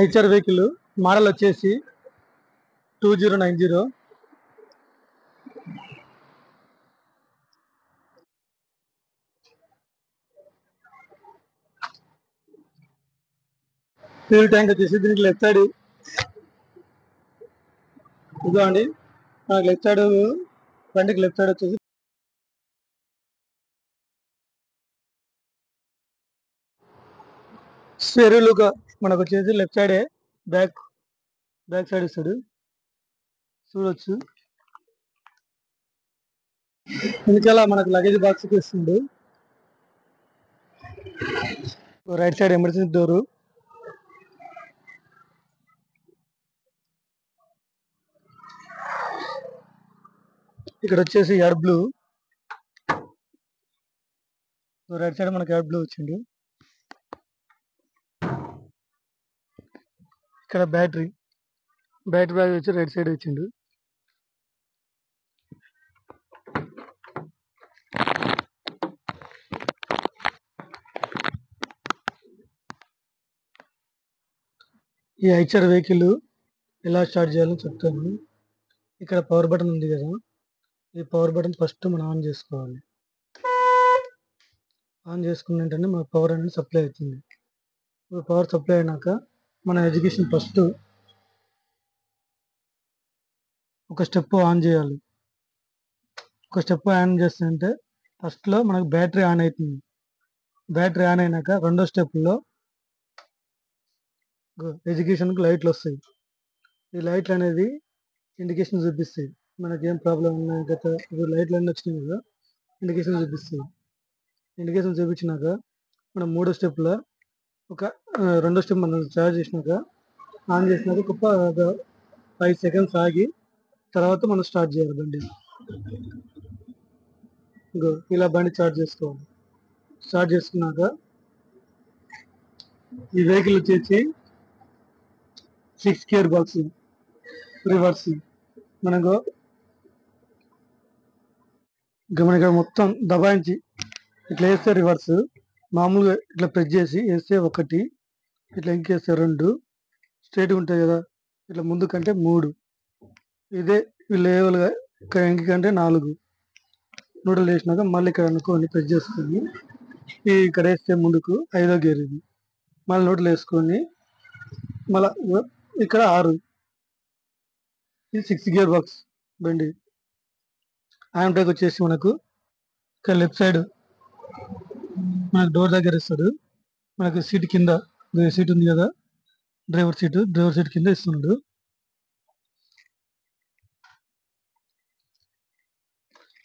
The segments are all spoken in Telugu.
ఐచర్ వెహికల్ మోడల్ వచ్చేసి 2090. ఫ్యూల్ ట్యాంక్ వచ్చేసి దీనికి లెఫ్ట్ సైడ్ ఇదిగోండి. మనకి లెఫ్ట్ సైడ్ బండికి లెఫ్ట్ సైడ్ వచ్చేసి స్టెరీలుగా మనకు వచ్చేసి లెఫ్ట్ సైడే బ్యాక్ సైడ్ ఇస్తాడు, చూడొచ్చు. ఇందుకలా మనకు లగేజ్ బాక్స్ ఇస్తుంది. రైట్ సైడ్ ఎమర్జెన్సీ డోరు, ఇక్కడ వచ్చేసి ఎయిర్ బ్లూ. రైట్ సైడ్ మనకి ఎయిర్ బ్లూ వచ్చిండు. ఇక్కడ బ్యాటరీ బ్యాగ్ వచ్చి రైట్ సైడ్ వచ్చిండు. ఈ ఐచర్ వెహికల్ ఎలా స్టార్ట్ చేయాలో చెప్తాను. ఇక్కడ పవర్ బటన్ ఉంది కదా, ఈ పవర్ బటన్ ఫస్ట్ మనం ఆన్ చేసుకోవాలి. ఆన్ చేసుకున్న వెంటనే మన పవర్ అనేది సప్లై అవుతుంది. ఇప్పుడు పవర్ సప్లై అయినాక మన ఎడ్యుకేషన్ ఫస్ట్ ఒక స్టెప్ ఆన్ చేయాలి. ఒక స్టెప్ ఆన్ చేస్తుంటే ఫస్ట్లో మనకు బ్యాటరీ ఆన్ అవుతుంది. బ్యాటరీ ఆన్ అయినాక రెండో స్టెప్లో ఎడ్యుకేషన్కి లైట్లు వస్తాయి. ఈ లైట్లు అనేది ఇండికేషన్ చూపిస్తాయి, మనకి ఏం ప్రాబ్లం ఉన్నాయి. గత ఇప్పుడు లైట్లు అన్నీ వచ్చినాయి కదా, ఇండికేషన్ చూపిస్తాయి. ఇండికేషన్ చూపించినాక మనం మూడో స్టెప్లో రెండో స్టెప్ మనం చార్జ్ చేసినాక ఆన్ చేసినాక ఒక 5 సెకండ్స్ ఆగి తర్వాత మనం స్టార్ట్ చేయాలి బండి. ఇలా బండి చార్జ్ చేసుకోవాలి. స్టార్ట్ చేసుకున్నాక ఈ వెహికల్ వచ్చేసి 6 గేర్ బాక్స్ రివర్స్. మనకు ఇక్కడ మొత్తం దబాయించి ఇట్లా వేస్తే రివర్స్, మామూలుగా ఇట్లా ప్రెస్ చేసి వేస్తే 1, ఇట్లా ఇంకేస్తే 2, స్ట్రైట్గా ఉంటాయి కదా, ఇట్లా ముందు కంటే 3, ఇదే లేవల్గా ఇంకంటే 4. నూడల్ వేసినాక మళ్ళీ ఇక్కడ అనుకోని ప్రెస్ చేసుకొని ఇక్కడ వేస్తే ముందుకు 5వ గేర్ ఇది. మళ్ళీ నూడల్ వేసుకొని మళ్ళీ ఇక్కడ 6. ఇది 6 గేర్ బాక్స్ బండి. హ్యాండ్ బ్రేక్ వచ్చేసి మనకు ఇక్కడ లెఫ్ట్ సైడ్ మనకు డోర్ దగ్గర ఇస్తాడు. మనకు సీట్ కింద సీట్ ఉంది కదా, డ్రైవర్ సీట్ కింద ఇస్తున్నాడు.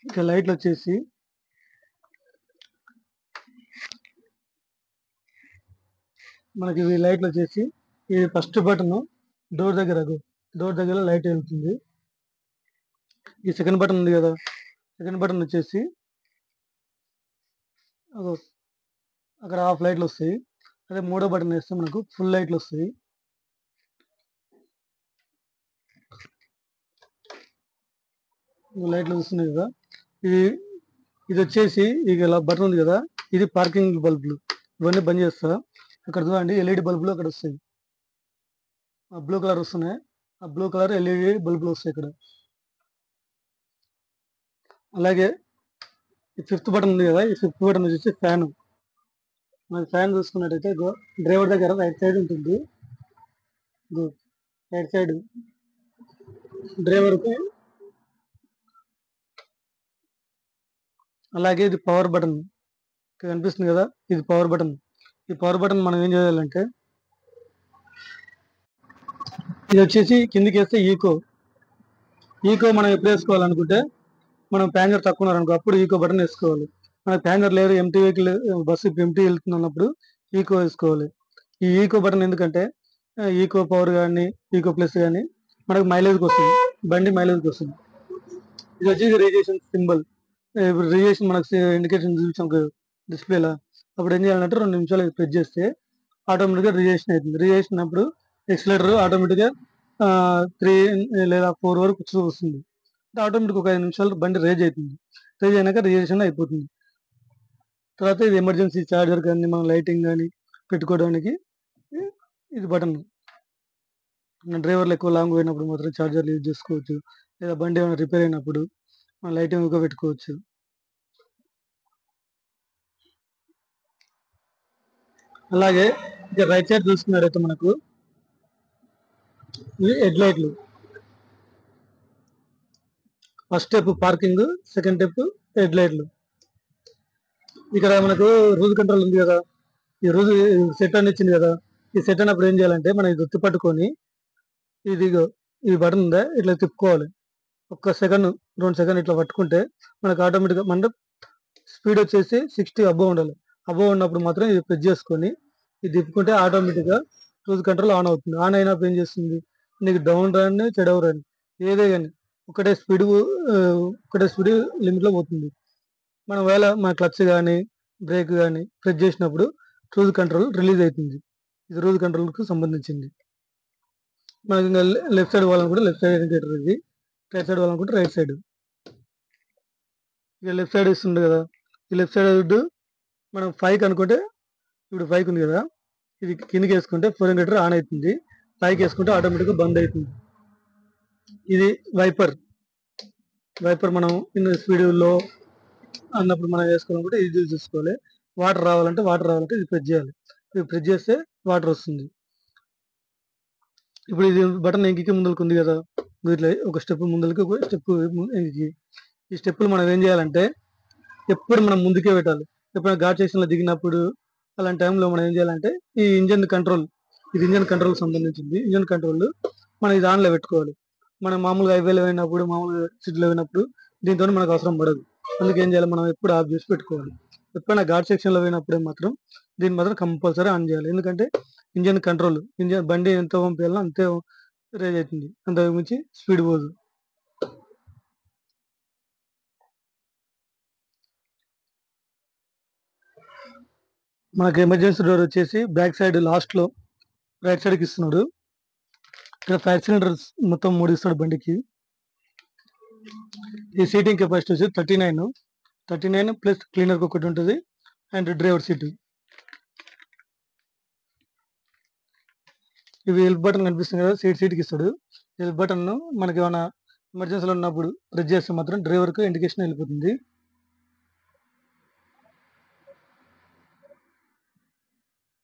ఇక లైట్లు వచ్చేసి మనకి ఈ లైట్లు వచ్చేసి ఈ ఫస్ట్ బటన్ డోర్ దగ్గర లైట్ వెళ్తుంది. ఈ సెకండ్ బటన్ ఉంది కదా, సెకండ్ బటన్ వచ్చేసి అక్కడ హాఫ్ లైట్లు వస్తాయి. అదే మూడో బటన్ వేస్తే మనకు ఫుల్ లైట్లు వస్తాయి. లైట్లు వస్తున్నాయి కదా, ఇది వచ్చేసి ఇలా బటన్ ఉంది కదా, ఇది పార్కింగ్ బల్బులు. ఇవన్నీ బంద్ చేస్తా. అక్కడ చూడండి ఎల్ఈడి బల్బులు అక్కడ వస్తాయి, ఆ బ్లూ కలర్ వస్తున్నాయి. ఆ బ్లూ కలర్ ఎల్ఈడి బల్బులు వస్తాయి ఇక్కడ. అలాగే ఈ 5th బటన్ ఉంది కదా, ఈ 5th బటన్ వచ్చేసి ఫ్యాన్. మనకి ఫ్యాన్ చూసుకున్నట్టయితే డ్రైవర్ దగ్గర రైట్ సైడ్ ఉంటుంది. రైట్ సైడ్ డ్రైవర్కి. అలాగే ఇది పవర్ బటన్ కనిపిస్తుంది కదా, ఇది పవర్ బటన్. ఈ పవర్ బటన్ మనం ఏం చేయాలంటే ఇది వచ్చేసి కిందికి వేస్తే ఈకో మనం ఎప్పుడు వేసుకోవాలనుకుంటే, మనం ప్యాసింజర్ తక్కువ ఉన్నారనుకో అప్పుడు ఈకో బటన్ వేసుకోవాలి. మనకు ప్యాసింజర్ లేరు, ఎంటీ వెహికల్ బస్సు ఎంటీ వెళ్తున్నప్పుడు ఈకో వేసుకోవాలి. ఈ ఈకో బటన్ ఎందుకంటే ఈకో పవర్ కానీ ఈకో ప్లస్ కానీ మనకు మైలేజ్కి వస్తుంది, బండి మైలేజ్కి వస్తుంది. ఇది వచ్చేసి రిజిస్ట్రేషన్ సింబల్. ఇప్పుడు రిజిస్ట్రేషన్ మనకు ఇండికేషన్ చూపించాం డిస్ప్లేలో, అప్పుడు ఏం చేయాలంటే 2 నిమిషాలు ప్రెస్ చేస్తే ఆటోమేటిక్గా రిజిస్ట్రేషన్ అవుతుంది. రిజిస్ట్రేషన్ అప్పుడు ఎక్సిలేటర్ ఆటోమేటిక్గా 3 లేదా 4 వరకు వస్తుంది. ఆటోమేటిక్ ఒక 5 నిమిషాలు బండి రేజ్ అవుతుంది. రేజ్ అయినాక రిజిస్ట్రేషన్ అయిపోతుంది. తర్వాత ఇది ఎమర్జెన్సీ చార్జర్ కానీ మనం లైటింగ్ కానీ పెట్టుకోవడానికి ఇది బటన్. డ్రైవర్లు ఎక్కువ లాంగ్ పోయినప్పుడు మాత్రం చార్జర్లు యూజ్ చేసుకోవచ్చు. లేదా బండి ఏమైనా రిపేర్ అయినప్పుడు మనం లైటింగ్ ఎక్కువ పెట్టుకోవచ్చు. అలాగే ఇక రైట్ సైడ్ చూసుకున్నారైతే మనకు ఇవి హెడ్ లైట్లు. First step parking, second step head లైట్లు. ఇక్కడ మనకు రూజ్ కంట్రోల్ ఉంది కదా, ఈ రోజు సెట్ అని ఇచ్చింది కదా, ఈ సెట్ అన్నప్పుడు ఏం చేయాలంటే మనం ఇది గుర్తు పట్టుకొని ఇదిగో ఈ బటన్ ఉందా ఇట్లా తిప్పుకోవాలి. ఒక్క సెకండ్ 2 సెకండ్ ఇట్లా పట్టుకుంటే మనకు ఆటోమేటిక్గా మన స్పీడ్ వచ్చేసి 60 అబోవ్ ఉండాలి. అబోవ్ ఉన్నప్పుడు మాత్రం ఇది ప్రెస్ చేసుకొని ఇది తిప్పుకుంటే ఆటోమేటిక్గా క్రూజ్ కంట్రోల్ ఆన్ అవుతుంది. ఆన్ అయినప్పుడు ఏం చేస్తుంది, నీకు డౌన్ రన్ చెడవు రన్ ఏదే కానీ ఒకటే స్పీడ్ ఒకటే స్పీడ్ లిమిట్లో పోతుంది. మనం వేళ మన క్లచ్ కానీ బ్రేక్ కానీ ప్రెస్ చేసినప్పుడు క్రూజ్ కంట్రోల్ రిలీజ్ అవుతుంది. ఇది క్రూజ్ కంట్రోల్కు సంబంధించింది. మనకి ఇంకా లెఫ్ట్ సైడ్ పోవాలనుకుంటే లెఫ్ట్ సైడ్ ఇండికేటర్ ఇది, రైట్ సైడ్ పోవాలనుకుంటే రైట్ సైడ్. ఇక లెఫ్ట్ సైడ్ ఇస్తుంది కదా, ఈ లెఫ్ట్ సైడ్ మనం 5కి అనుకుంటే ఇప్పుడు 5కి ఉంది కదా, ఇది కిందకి వేసుకుంటే 4 ఇండికేటర్ ఆన్ అవుతుంది, 5కి వేసుకుంటే ఆటోమేటిక్గా బంద్ అవుతుంది. ఇది వైపర్. వైపర్ మనం ఇన్ స్పీడ్లో అన్నప్పుడు మనం వేసుకోవాలనుకుంటే ఇది చూసుకోవాలి. వాటర్ రావాలంటే ఇది ప్రెస్ చేయాలి. ఇది ప్రెస్ చేస్తే వాటర్ వస్తుంది. ఇప్పుడు ఇది బటన్ ఎంకి ముందరికి ఉంది కదా, ఇట్లా ఒక స్టెప్ ముందరికి ఒక స్టెప్ ఎంకి. ఈ స్టెప్పులు మనం ఏం చేయాలంటే ఎప్పుడు మనం ముందుకే పెట్టాలి. ఎప్పుడైనా ఘాట్ సెక్షన్లో దిగినప్పుడు అలాంటి టైంలో మనం ఏం చేయాలంటే ఈ ఇంజన్ కంట్రోల్, ఇది ఇంజన్ కంట్రోల్ సంబంధించింది. ఇంజన్ కంట్రోల్ మనం ఇది ఆన్లో పెట్టుకోవాలి. మనం మామూలుగా హైవేలో పోయినప్పుడు మామూలుగా సిటీలో పోయినప్పుడు దీంతో మనకు అవసరం పడదు. అందుకే ఏం చేయాలి, మనం ఎప్పుడు ఆఫ్ చేసి పెట్టుకోవాలి. ఎప్పుడైనా ఘాట్ సెక్షన్లో పోయినప్పుడే మాత్రం దీన్ని మాత్రం కంపల్సరీ ఆన్ చేయాలి. ఎందుకంటే ఇంజన్ కంట్రోల్, ఇంజన్ బండి ఎంత పంపించాలో అంతే రేజ్ అవుతుంది, అంతకు మించి స్పీడ్ పోదు. మనకి ఎమర్జెన్సీ డోర్ వచ్చేసి బ్యాక్ సైడ్ లాస్ట్ లో రైట్ సైడ్కి ఇస్తున్నాడు. ఇక్కడ 5 సిలిండర్స్ మొత్తం 3 ఇస్తాడు బండికి. ఈ సీటింగ్ కెపాసిటీ వచ్చి 39 ప్లస్ క్లీనర్ ఒకటి ఉంటుంది అండ్ డ్రైవర్ సీట్. ఇవి హెల్ప్ బటన్ కనిపిస్తుంది కదా, సీట్కి ఇస్తాడు. హెల్ప్ బటన్ మనకి ఏమైనా ఎమర్జెన్సీలో ఉన్నప్పుడు ప్రెస్ చేస్తే మాత్రం డ్రైవర్కి ఇండికేషన్ వెళ్ళిపోతుంది.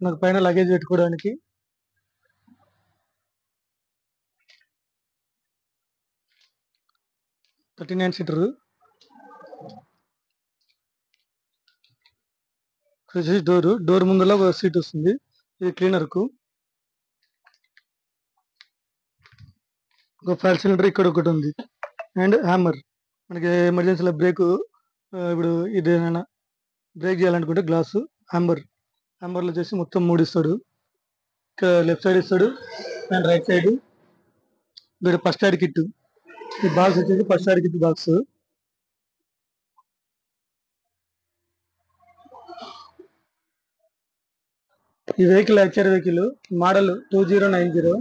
మనకు పైన లగేజ్ పెట్టుకోవడానికి 39 సీటర్. డోర్ ముందర ఒక సీట్ వస్తుంది, ఇది క్లీనర్కు. ఒక 5 సిలిండర్ ఇక్కడ ఒకటి ఉంది అండ్ హ్యామర్. మనకి ఎమర్జెన్సీలో బ్రేక్ ఇప్పుడు ఇదేమైనా బ్రేక్ చేయాలనుకుంటే గ్లాసు హ్యామర్లో వచ్చేసి మొత్తం 3 ఇస్తాడు. ఇక్కడ లెఫ్ట్ సైడ్ ఇస్తాడు అండ్ రైట్ సైడ్. ఇక్కడ ఫస్ట్ ఎయిడ్ కిట్, ఈ బాక్స్ వచ్చేసి ఫస్ట్ ఎయిడ్ కిట్ బాక్స్. ఈ వెహికల్ హెచ్ఆర్ వెహికల్ మోడల్ 2090.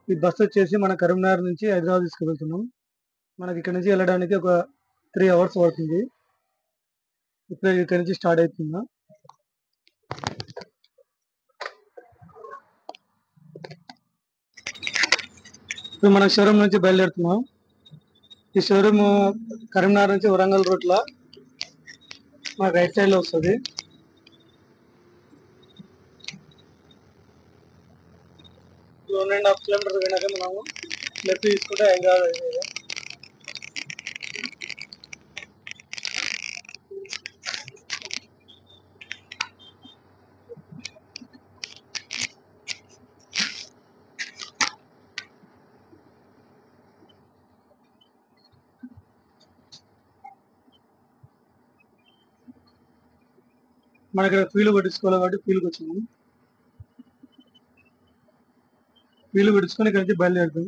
ఈ బస్ వచ్చేసి మన కరీంనగర్ నుంచి హైదరాబాద్ తీసుకువెళ్తున్నాం. మనకి ఇక్కడ నుంచి వెళ్ళడానికి ఒక 3 అవర్స్ పడుతుంది. ఇప్పుడు ఇక్కడ నుంచి స్టార్ట్ అవుతుందా. ఇప్పుడు మనం షోరూమ్ నుంచి బయలుదేరుతున్నాం. ఈ షోరూమ్ కరీంనగర్ నుంచి వరంగల్ రూట్లో మన రైట్ సైడ్ లో వస్తుంది. 2.5 కిలోమీటర్ పోయినాక మనము లెఫ్ట్ తీసుకుంటే హైదరాబాద్ అయిపోయింది. మన ఇక్కడ ఫీల్ కొట్టించుకోవాలి కాబట్టి ఫీల్కి వచ్చింది. ఫీల్ కొట్టించుకొని ఇక్కడ నుంచి బయలుదేరుతాం.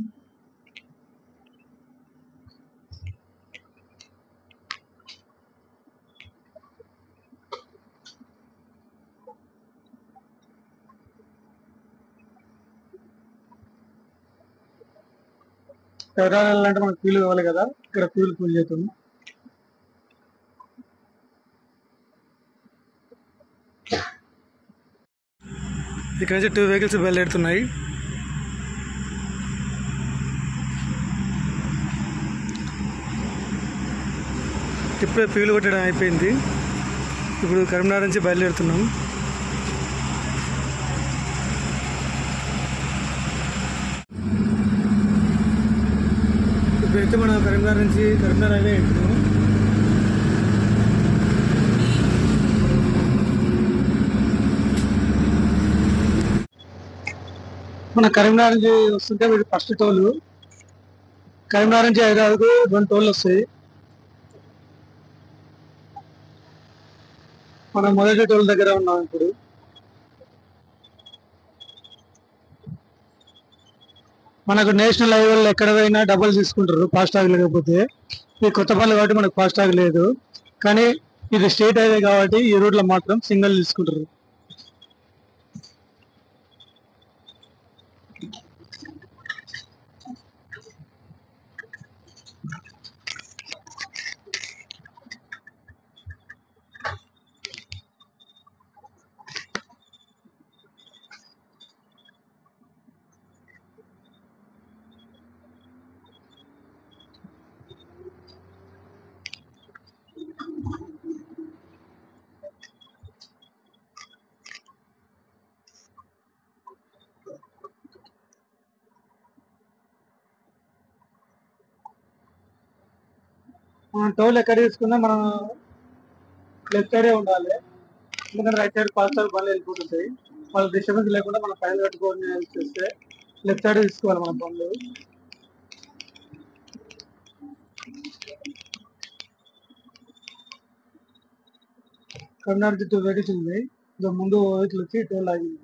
హైదరాబాద్ వెళ్ళాలంటే మనకు ఫీల్ కావాలి కదా, ఇక్కడ ఫీల్ ఫుల్ చేస్తాం. ఇక్కడ నుంచి 2 వెహికల్స్ బయలుదేరుతున్నాయి. ఇప్పుడే పీలు కొట్టడం అయిపోయింది. ఇప్పుడు కరీంనగర్ నుంచి బయలుదేరుతున్నాం. ఇప్పుడైతే మనం కరీంనగర్ హైవే వెళ్తున్నాం. మన కరీంనగర్ నుంచి వస్తుంటే వీడు ఫస్ట్ టోలు. కరీంనగర్ నుంచి హైదరాబాద్కు 2 టోళ్ళు వస్తాయి. మనం మొదటి టోల్ దగ్గర ఉన్నాం ఇప్పుడు. మనకు నేషనల్ హైవేలో ఎక్కడ పోయినా డబ్బులు తీసుకుంటారు ఫాస్టాగ్ లేకపోతే. ఇది కొత్త పనులు కాబట్టి మనకు ఫాస్టాగ్ లేదు, కానీ ఇది స్టేట్ హైవే కాబట్టి ఈ రూట్లో మాత్రం సింగల్ తీసుకుంటారు. మనం టోల్ ఎక్కడ తీసుకున్నా మనం లెఫ్ట్ సైడే ఉండాలి, ఎందుకంటే రైట్ సైడ్ ఫాస్టాగ్ బండ్లు వెళ్ళిపోతుంటాయి. వాళ్ళ డిస్టర్బెన్స్ లేకుండా మనం ఫైన్ కట్టుకొని చేస్తే లెఫ్ట్ సైడ్ తీసుకోవాలి మన బండ్లు. కరీంనగర్ 2 వెహికల్స్ ఉంది. ఇక ముందు వెహికల్ వచ్చి టోల్ ఆగింది.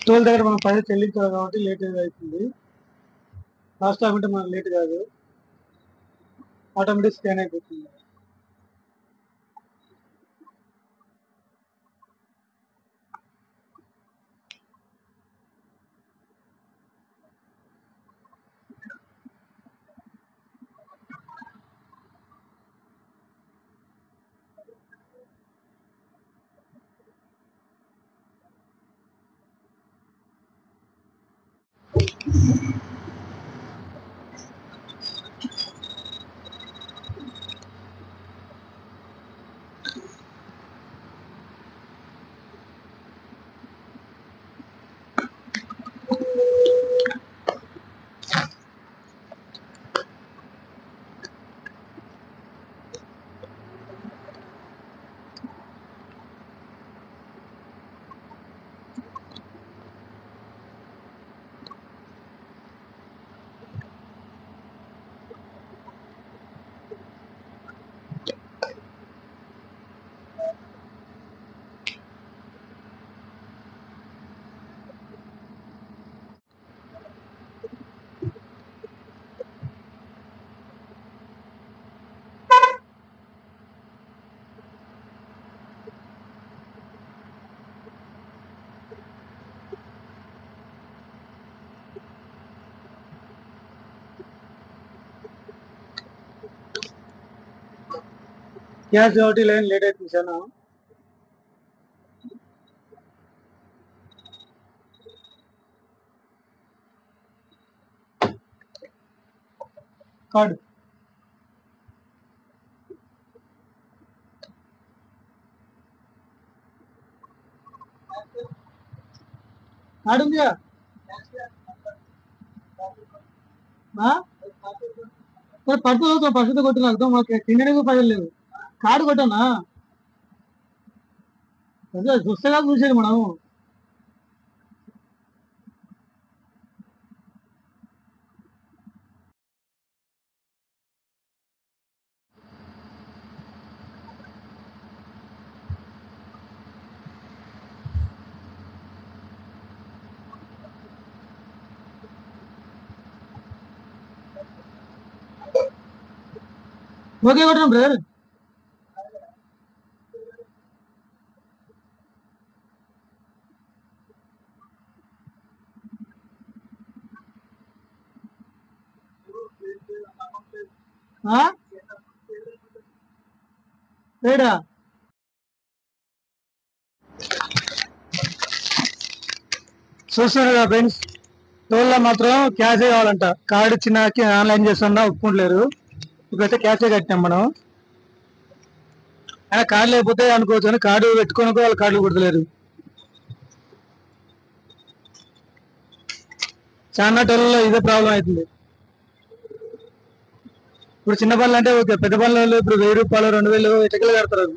టోల్ దగ్గర మనం పైన చెల్లించాలి కాబట్టి లేట్ అవుతుంది. ఫాస్టాగ్ ఉంటే మనకు లేట్ కాదు, ఆటోమేటిక్ స్కాన్ అయిపోతుంది. గ్యాస్ కాబట్టి లైన్ లేట్ అవుతుంది చాలా. కార్డు కార్డు ఉందిగా, పడుతుంది పసుతో కొట్టిన అర్థం. మాకు తినడానికి పైసలు లేవు, కార్డు కొట్టానా అదే చూస్తేగా చూసేది మనం. ఓకే కొట్టాం బ్రదర్. ఏడా చూస్తున్నారు కదా ఫ్రెండ్స్, టోల్లో మాత్రం క్యాషే కావాలంట. కార్డు ఇచ్చిన ఆన్లైన్ చేస్తున్నా ఒప్పుకుంటలేరు. ఇప్పుడైతే క్యాషే కట్టినాం మనం. అయినా కార్డు లేకపోతే అనుకోవచ్చు కానీ కార్డు పెట్టుకొని వాళ్ళు కార్డులు కొడతలేరు. చాలా టోల్లో ఇదే ప్రాబ్లం అవుతుంది. ఇప్పుడు చిన్న పనులు అంటే ఓకే, పెద్ద పనులు ఇప్పుడు 1000 రూపాయలు 2000 ఎటకలు కడతారు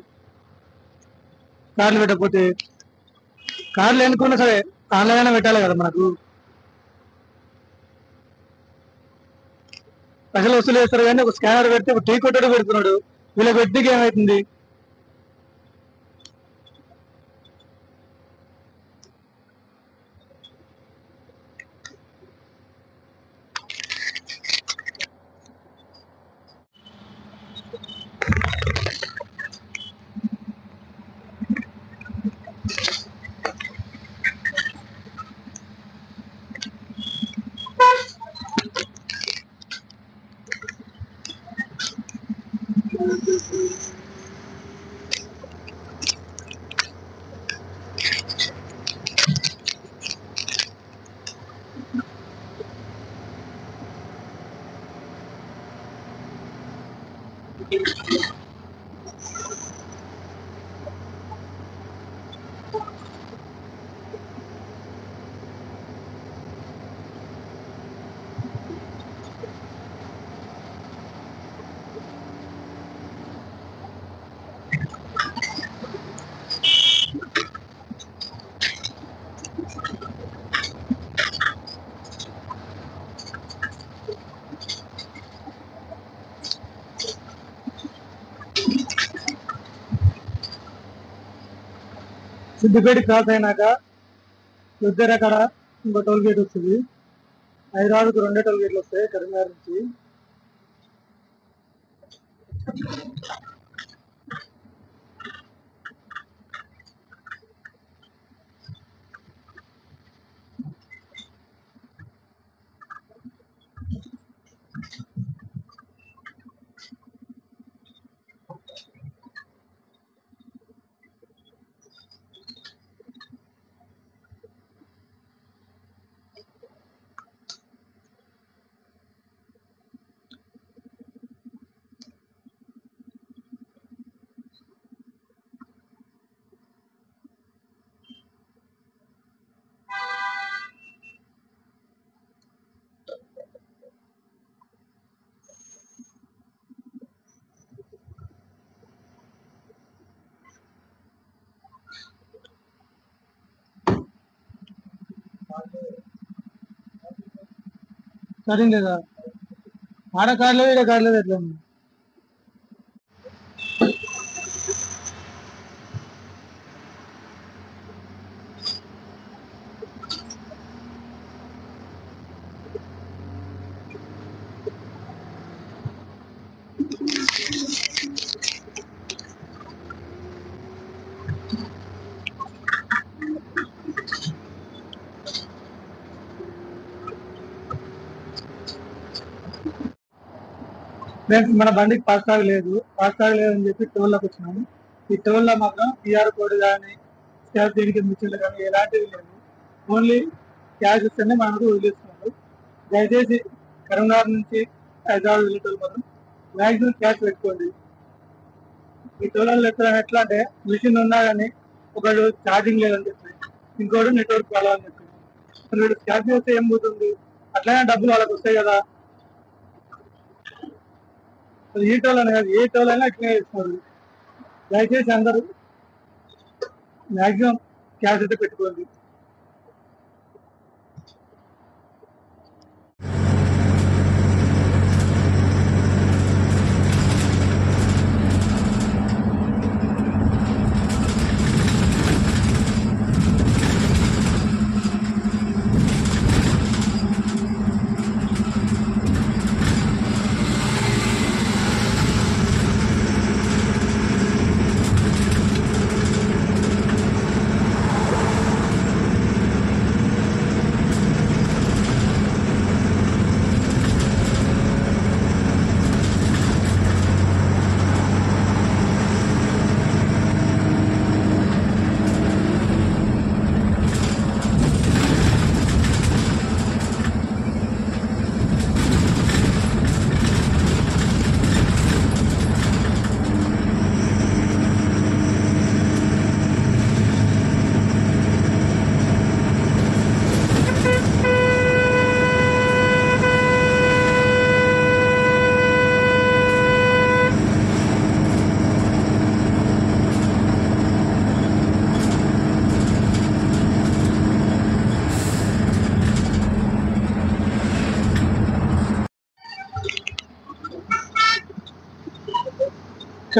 కార్డులు పెట్టకపోతే. కార్డులు ఎన్నుకున్నా సరే ఆన్లైన్ అయినా పెట్టాలి కదా మనకు. పైసలు వసూలు చేస్తారు కానీ ఒక స్కానర్ పెడితే ఒక టీ కొట్టడు పెడుతున్నాడు. వీళ్ళకి పెట్టికి ఏమవుతుంది? సిద్దిపేట క్రాస్ అయినాక రుద్దేర కాడ ఇంకో టోల్ గేట్ వస్తుంది. హైదరాబాద్కు 2 టోల్ గేట్లు వస్తాయి కరీంనగర్ నుంచి. సరే లేదా ఆడ కార్లేదు ఈడ కార్లేదు ఎట్లా? ఫ్రెండ్స్, మన బండికి ఫాస్టాగ్ లేదు. ఫాస్టాగ్ లేదని చెప్పి టోల్లోకి వచ్చినాము. ఈ టోల్లో మాత్రం QR కోడ్ కానీ స్కాన్ చేయడానికి మిషన్లు కానీ ఎలాంటివి లేదు. ఓన్లీ క్యాష్ ఇస్తేనే మనకు వదిలేస్తున్నారు. దయచేసి కరీంనగర్ నుంచి హైదరాబాద్ వెళ్ళేటోళ్ళు మాత్రం మ్యాక్సిమం క్యాష్ పెట్టుకోండి. ఈ టోల్లో ఎట్లా అంటే మిషన్ ఉన్నా కానీ ఒకడు ఛార్జింగ్ లేదని చెప్పి, ఇంకోటి నెట్వర్క్ కావాలని చెప్పి, వీడు క్యాష్ చేస్తే ఏం పోతుంది? అట్లనే డబ్బులు వాళ్ళకి వస్తాయి కదా. ఈ టోల్ అని కాదు, ఏ టోల్ అయినా ఇట్లనే చేస్తున్నారు. దయచేసి అందరూ మ్యాక్సిమం క్యాష్ అయితే పెట్టుకోండి.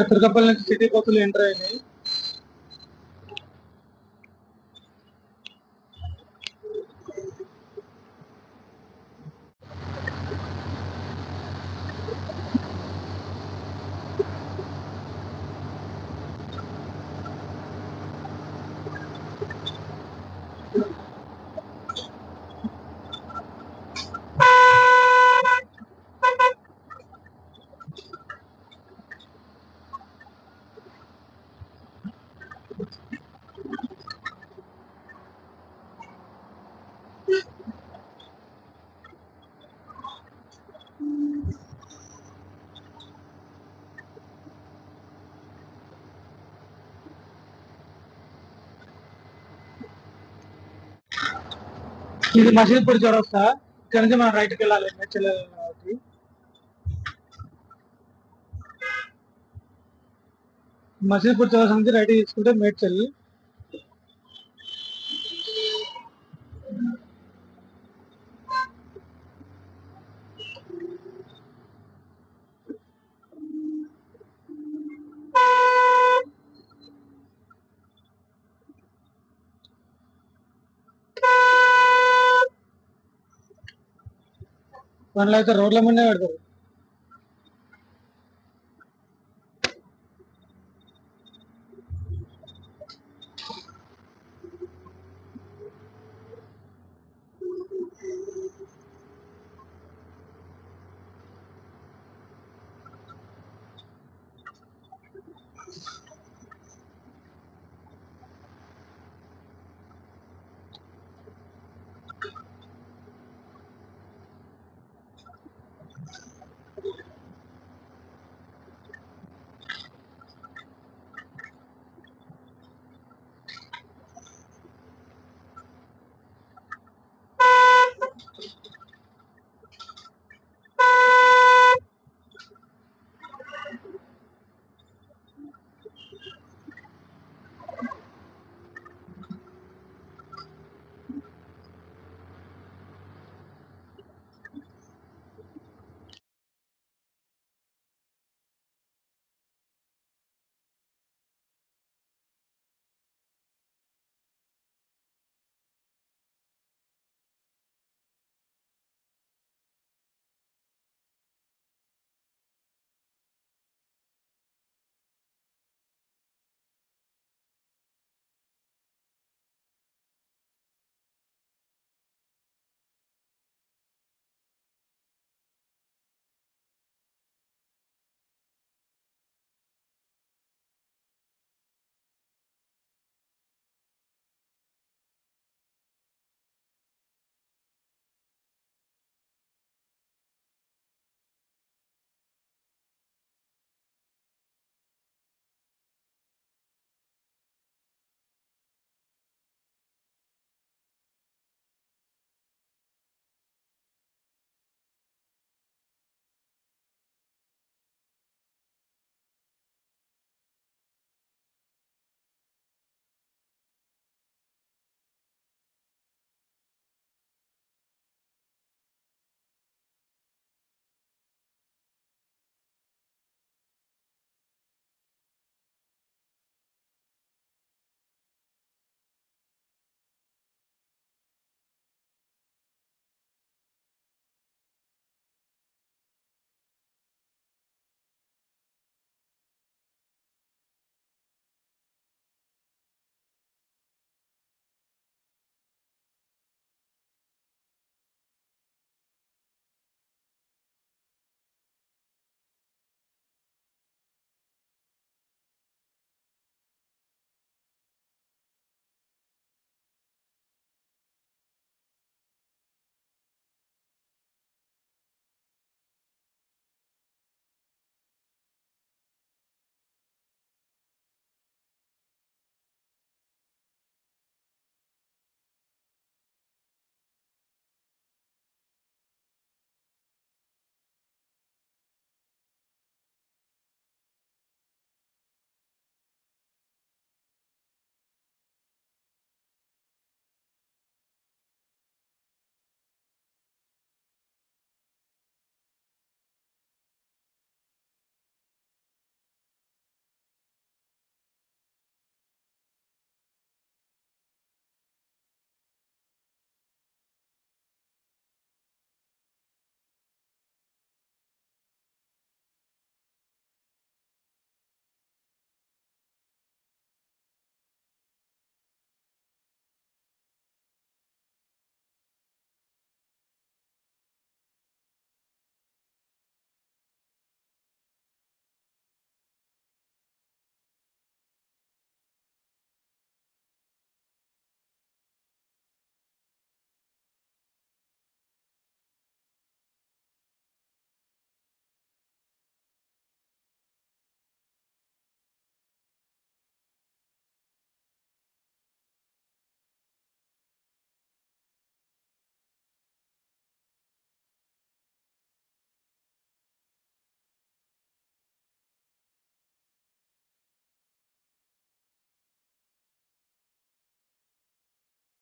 ఇక్కడ తుర్కపల్లి నుంచి సిటీ బస్సులు ఎంటర్ అయినాయి. ఇది మసీద్పూర్ చౌరస్తా. ఇక్కడ నుంచి మనం రైట్కి వెళ్ళాలి మేడ్చల్ కాబట్టి. మసీద్పూర్ చౌరస్తా నుంచి రైట్ తీసుకుంటే మేడ్చల్. పనులు అయితే రోడ్ల మీదే పెడతారు.